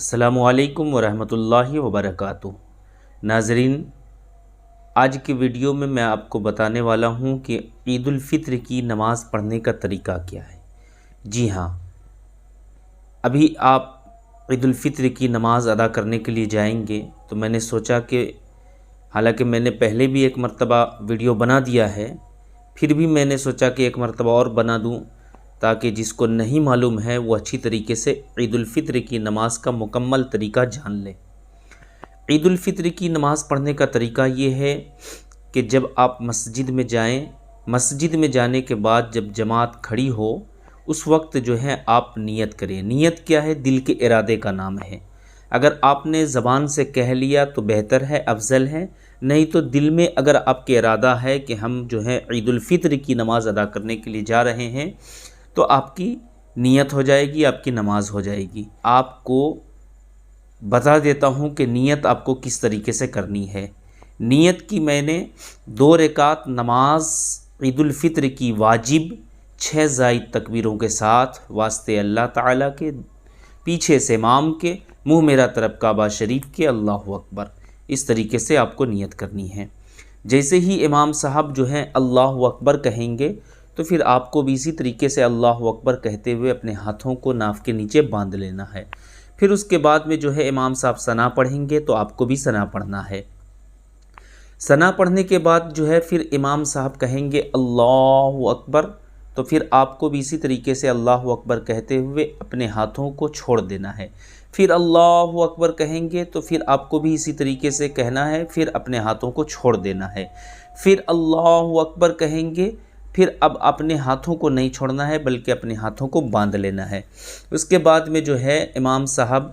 अस्सलामुअलैकुम वरहमतुल्लाहि वबरकातुहू। नाज़रीन, आज की वीडियो में मैं आपको बताने वाला हूँ कि ईद उल फित्र की नमाज़ पढ़ने का तरीका क्या है। जी हाँ, अभी आप ईद उल फित्र की नमाज़ अदा करने के लिए जाएंगे तो मैंने सोचा कि हालांकि मैंने पहले भी एक मरतबा वीडियो बना दिया है, फिर भी मैंने सोचा कि एक मरतबा और बना दूँ ताकि जिसको नहीं मालूम है वो अच्छी तरीके से ईद उल फित्र की नमाज़ का मुकम्मल तरीका जान ले। ईद उल फित्र की नमाज़ पढ़ने का तरीका ये है कि जब आप मस्जिद में जाएं, मस्जिद में जाने के बाद जब जमात खड़ी हो उस वक्त जो है आप नियत करें। नियत क्या है? दिल के इरादे का नाम है। अगर आपने ज़बान से कह लिया तो बेहतर है, अफजल है, नहीं तो दिल में अगर आपके इरादा है कि हम जो है ईद उल फित्र की नमाज़ अदा करने के लिए जा रहे हैं तो आपकी नियत हो जाएगी, आपकी नमाज हो जाएगी। आपको बता देता हूँ कि नियत आपको किस तरीके से करनी है। नियत की मैंने 2 रकात नमाज ईद उल फित्र की वाजिब 6 ज़ायद तकबीरों के साथ वास्ते अल्लाह ताला के, पीछे से इमाम के, मुँह मेरा तरफ काबा शरीफ के, अल्लाहु अकबर, इस तरीके से आपको नियत करनी है। जैसे ही इमाम साहब जो हैं अल्लाहु अकबर कहेंगे तो फिर आपको भी इसी तरीके से अल्लाहु अकबर कहते हुए अपने हाथों को नाफ के नीचे बांध लेना है। फिर उसके बाद में जो है इमाम साहब सना पढ़ेंगे तो आपको भी सना पढ़ना है। सना पढ़ने के बाद जो है फिर इमाम साहब कहेंगे अल्लाहु अकबर, तो फिर आपको भी इसी तरीके से अल्लाहु अकबर कहते हुए अपने हाथों को छोड़ देना है। फिर अल्लाहु अकबर कहेंगे तो फिर आपको भी इसी तरीके से कहना है, फिर अपने हाथों को छोड़ देना है। फिर अल्लाहु अकबर कहेंगे, फिर अब अपने हाथों को नहीं छोड़ना है बल्कि अपने हाथों को बांध लेना है। उसके बाद में जो है इमाम साहब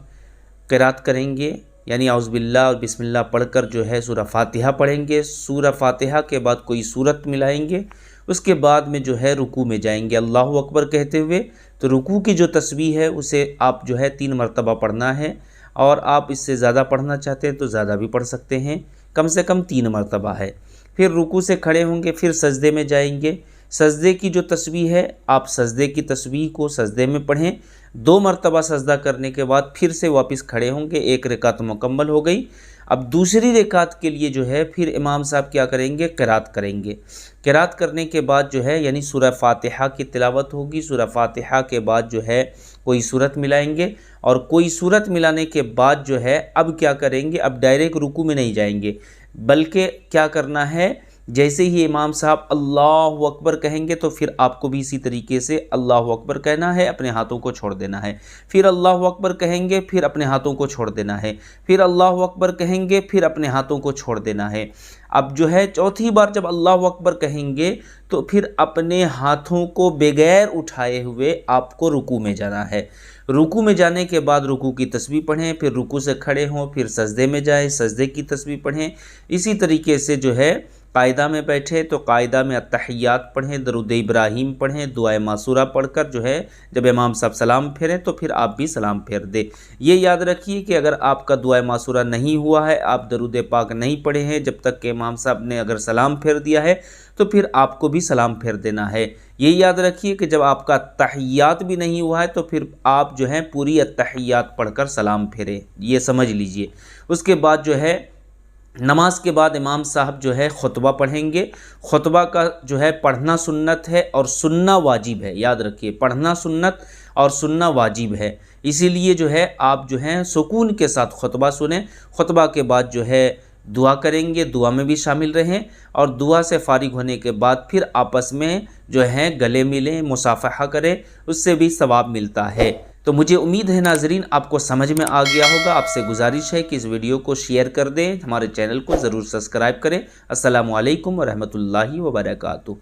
क़िरात करेंगे, यानी औज़ुबिल्लाह और बिस्मिल्लाह पढ़कर जो है सूरह फातिहा पढ़ेंगे। सूरह फातिहा के बाद कोई सूरत मिलाएंगे। उसके बाद में जो है रुकू में जाएंगे अल्लाहु अकबर कहते हुए। तो रुकू की जो तस्बीह है उसे आप जो है 3 मरतबा पढ़ना है, और आप इससे ज़्यादा पढ़ना चाहते हैं तो ज़्यादा भी पढ़ सकते हैं, कम से कम 3 मरतबा है। फिर रुकू से खड़े होंगे, फिर सजदे में जाएंगे। सजदे की जो तस्बीह है आप सजदे की तस्बीह को सजदे में पढ़ें। 2 मरतबा सजदा करने के बाद फिर से वापस खड़े होंगे। 1 रकात मुकम्मल हो गई। अब दूसरी रकात के लिए जो है फिर इमाम साहब क्या करेंगे? क़िरात करेंगे। क़िरात करने के बाद जो है यानी सूरह फातिहा की तिलावत होगी। सूरह फातिहा के बाद जो है कोई सूरत मिलाएंगे, और कोई सूरत मिलाने के बाद जो है अब क्या करेंगे? अब डायरेक्ट रुकू में नहीं जाएंगे, बल्कि क्या करना है, जैसे ही इमाम साहब अल्लाहु अकबर कहेंगे तो फिर आपको भी इसी तरीके से अल्लाहु अकबर कहना है, अपने हाथों को छोड़ देना है। फिर अल्लाहु अकबर कहेंगे, फिर अपने हाथों को छोड़ देना है। फिर अल्लाहु अकबर कहेंगे, फिर अपने हाथों को छोड़ देना है। अब जो है चौथी बार जब अल्लाहु अकबर कहेंगे तो फिर अपने हाथों को बगैर उठाए हुए आपको रुकू में जाना है। रुकू में जाने के बाद रुकू की तस्बीह पढ़ें, फिर रुकू से खड़े हों, फिर सजदे में जाएं, सजदे की तस्बीह पढ़ें। इसी तरीके से जो है कायदा में बैठे तो कायदा में अत्तहियात पढ़ें, दरूद इब्राहीम पढ़ें, दुआए मासूरा पढ़कर जो है जब इमाम साहब सलाम फेरें तो फिर आप भी सलाम फेर दें। ये याद रखिए कि अगर आपका दुआए मासूरा नहीं हुआ है, आप दरूद पाक नहीं पढ़े हैं जब तक कि इमाम साहब ने अगर सलाम फेर दिया है तो फिर आपको भी सलाम फेर देना है। ये याद रखिए कि जब आपका अत्तहियात भी नहीं हुआ है तो फिर आप जो है पूरी अत्तहियात पढ़कर सलाम फेरें, ये समझ लीजिए। उसके बाद जो है नमाज के बाद इमाम साहब जो है खुतबा पढ़ेंगे। खुतबा का जो है पढ़ना सुन्नत है और सुनना वाजिब है। याद रखिए, पढ़ना सुन्नत और सुनना वाजिब है। इसीलिए जो है आप जो है सुकून के साथ खुतबा सुने। खुतबा के बाद जो है दुआ करेंगे, दुआ में भी शामिल रहें, और दुआ से फारिग होने के बाद फिर आपस में जो है गले मिलें, मुसाफहा करें, उससे भी सवाब मिलता है। तो मुझे उम्मीद है नाजरीन आपको समझ में आ गया होगा। आपसे गुजारिश है कि इस वीडियो को शेयर कर दें, हमारे चैनल को ज़रूर सब्सक्राइब करें। अस्सलामु अलैकुम वरहमतुल्लाहि वबरकातुहू।